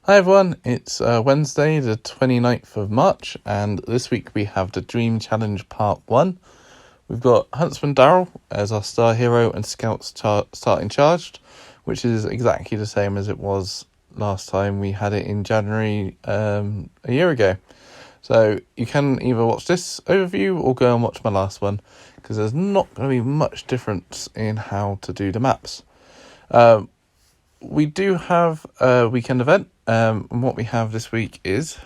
Hi everyone, it's Wednesday the 29th of March, and this week we have the Dream Challenge Part 1. We've got Huntsman Darrell as our star hero and Scouts starting charged, which is exactly the same as it was last time we had it in January a year ago. So you can either watch this overview or go and watch my last one, because there's not going to be much difference in how to do the maps. We do have a weekend event, and what we have this week is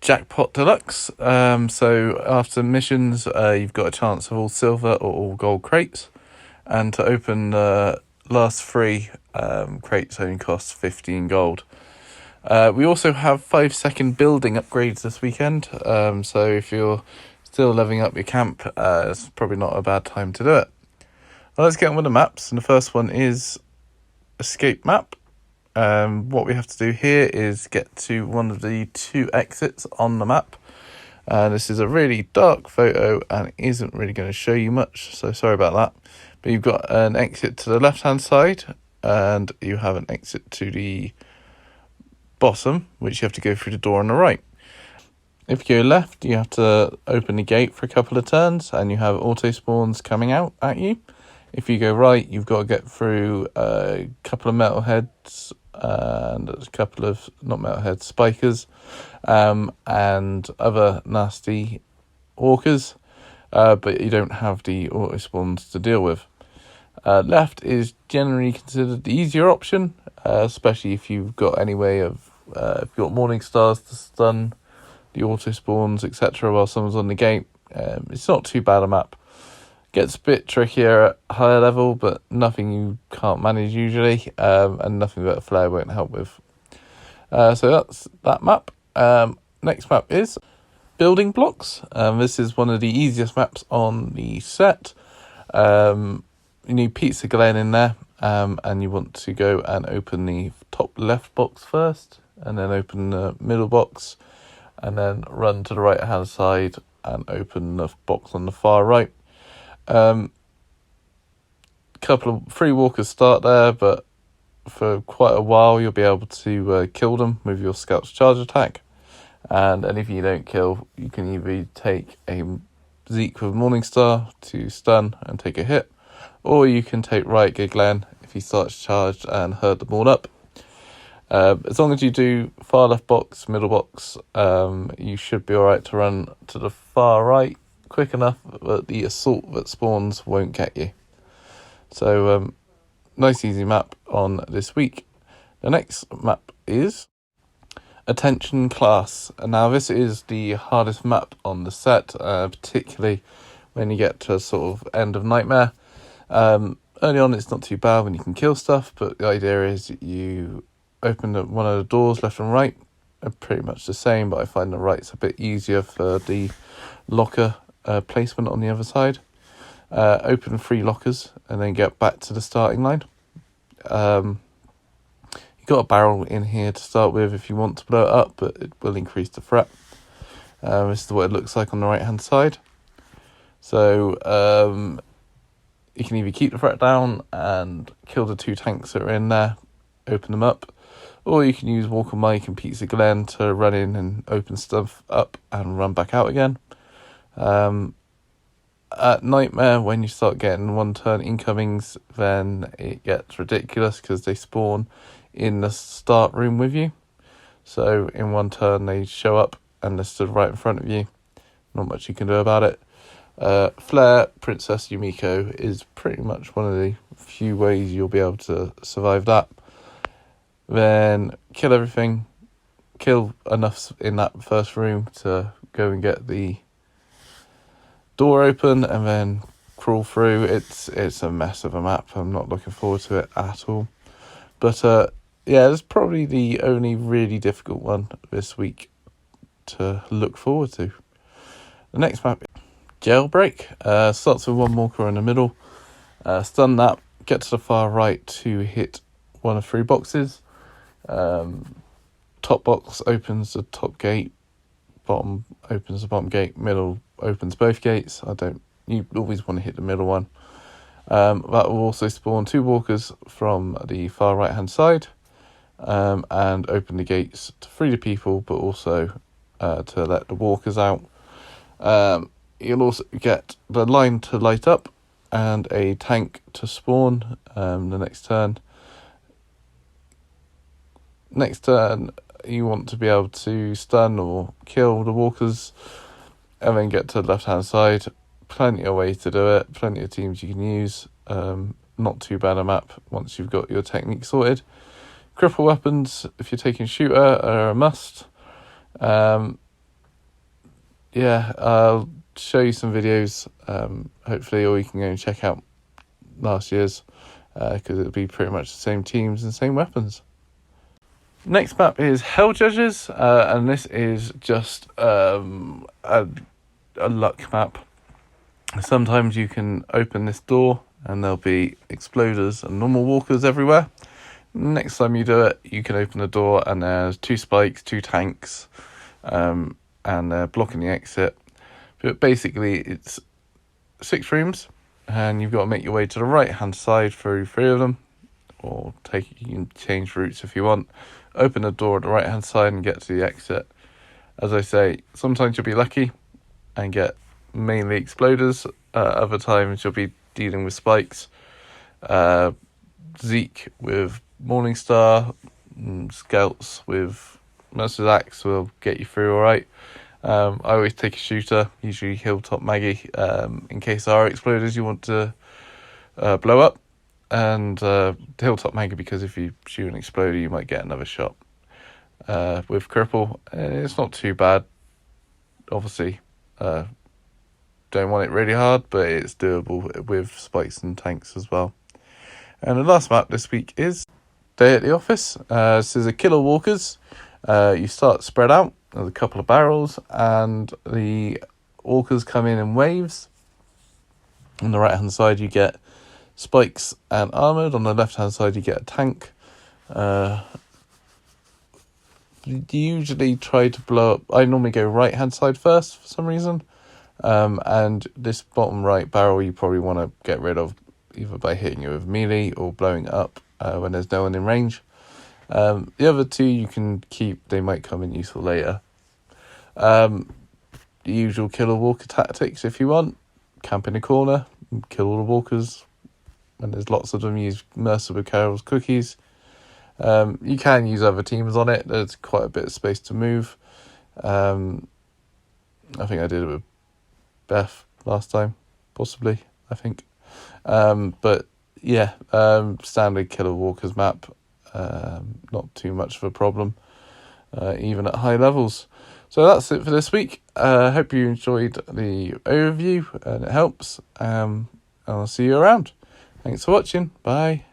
Jackpot Deluxe. So after missions, you've got a chance of all silver or all gold crates, and to open the last three crates only costs 15 gold. We also have 5-second building upgrades this weekend, so if you're still leveling up your camp, it's probably not a bad time to do it. Well, let's get on with the maps, and the first one is Escape Map. What we have to do here is get to one of the two exits on the map. This is a really dark photo and it isn't really going to show you much, so sorry about that. But you've got an exit to the left hand side and you have an exit to the bottom, which you have to go through the door on the right. If you go left, you have to open the gate for a couple of turns and you have auto spawns coming out at you. If you go right, you've got to get through a couple of metalheads and a couple of, not metalheads, spikers, and other nasty walkers, but you don't have the auto spawns to deal with. Left is generally considered the easier option, especially if you've got any way of, if you've got morning stars to stun the auto spawns, etc., while someone's on the gate. It's not too bad a map. Gets a bit trickier at higher level, but nothing you can't manage usually, and nothing that a flare won't help with. So that's that map. Next map is Building Blocks. This is one of the easiest maps on the set. You need Pizza Glen in there, and you want to go and open the top left box first, and then open the middle box, and then run to the right hand side and open the box on the far right. Couple of free walkers start there, but for quite a while you'll be able to kill them with your Scout's charge attack, and if you don't kill, you can either take a Zeke with Morningstar to stun and take a hit, or you can take Riot Gear Glenn if he starts charged and herd them all up. As long as you do far left box, middle box, you should be alright to run to the far right quick enough that the assault that spawns won't get you. So nice easy map on this week. The next map is Attention Class, and now this is the hardest map on the set, particularly when you get to sort of end of Nightmare. Early on it's not too bad when you can kill stuff, but the idea is you open one of the doors left and right. They're pretty much the same, but I find the right's a bit easier for the locker placement on the other side. Open 3 lockers and then get back to the starting line. You've got a barrel in here to start with if you want to blow it up, but it will increase the threat. This is what it looks like on the right hand side. So you can either keep the threat down and kill the 2 tanks that are in there, open them up, or you can use Walker Mike and Pizza Glen to run in and open stuff up and run back out again. At Nightmare, when you start getting 1 turn incomings, then it gets ridiculous because they spawn in the start room with you. So in 1 turn they show up and they're stood right in front of you. Not much you can do about it. Flare Princess Yumiko is pretty much one of the few ways you'll be able to survive that. Then kill everything, kill enough in that first room to go and get the door open, and then crawl through. It's a mess of a map. I'm not looking forward to it at all. But yeah, it's probably the only really difficult one this week to look forward to. The next map, Jailbreak, starts with 1 walker in the middle. Stun that, get to the far right to hit one of 3 boxes. Top box opens the top gate, bottom opens the bottom gate, middle opens both gates. You always want to hit the middle one. That will also spawn 2 walkers from the far right hand side. and open the gates to free the people, but also to let the walkers out. You'll also get the line to light up and a tank to spawn the next turn. Next turn, you want to be able to stun or kill the walkers and then get to the left-hand side. Plenty of ways to do it, plenty of teams you can use. Not too bad a map once you've got your technique sorted. Cripple weapons, if you're taking shooter, are a must. I'll show you some videos, hopefully, or you can go and check out last year's, because it'll be pretty much the same teams and same weapons. Next map is Hell Judges, and this is just a luck map. Sometimes you can open this door and there'll be exploders and normal walkers everywhere. Next time you do it, you can open the door and there's 2 spikes, 2 tanks, and they're blocking the exit. But basically it's 6 rooms and you've got to make your way to the right hand side through 3 of them, or you can change routes if you want. Open the door at the right hand side and get to the exit. As I say, sometimes you'll be lucky and get mainly exploders. Other times you'll be dealing with spikes. Zeke with Morningstar, Scouts with Mercer's Axe will get you through alright. I always take a shooter, usually Hilltop Maggie, in case there are exploders you want to blow up. And Hilltop Maggie, because if you shoot an exploder you might get another shot. With Cripple, it's not too bad. Obviously, don't want it really hard, but it's doable with spikes and tanks as well. And the last map this week is Day at the Office. This is a Killer Walkers. You start spread out. There's a couple of barrels, and the walkers come in waves. On the right hand side you get spikes and armoured. On the left hand side you get a tank. You usually try to blow up. I normally go right hand side first for some reason. And this bottom right barrel you probably want to get rid of either by hitting it with melee or blowing it up when there's no one in range. The other 2 you can keep, they might come in useful later. The usual killer walker tactics if you want. Camp in a corner, kill all the walkers. And there's lots of them. Use Mercer with Carol's cookies. You can use other teams on it. There's quite a bit of space to move. I think I did it with Beth last time, possibly, I think. But yeah, standard Killer Walkers map. Not too much of a problem, even at high levels. So that's it for this week. Hope you enjoyed the overview and it helps. And I'll see you around. Thanks for watching. Bye.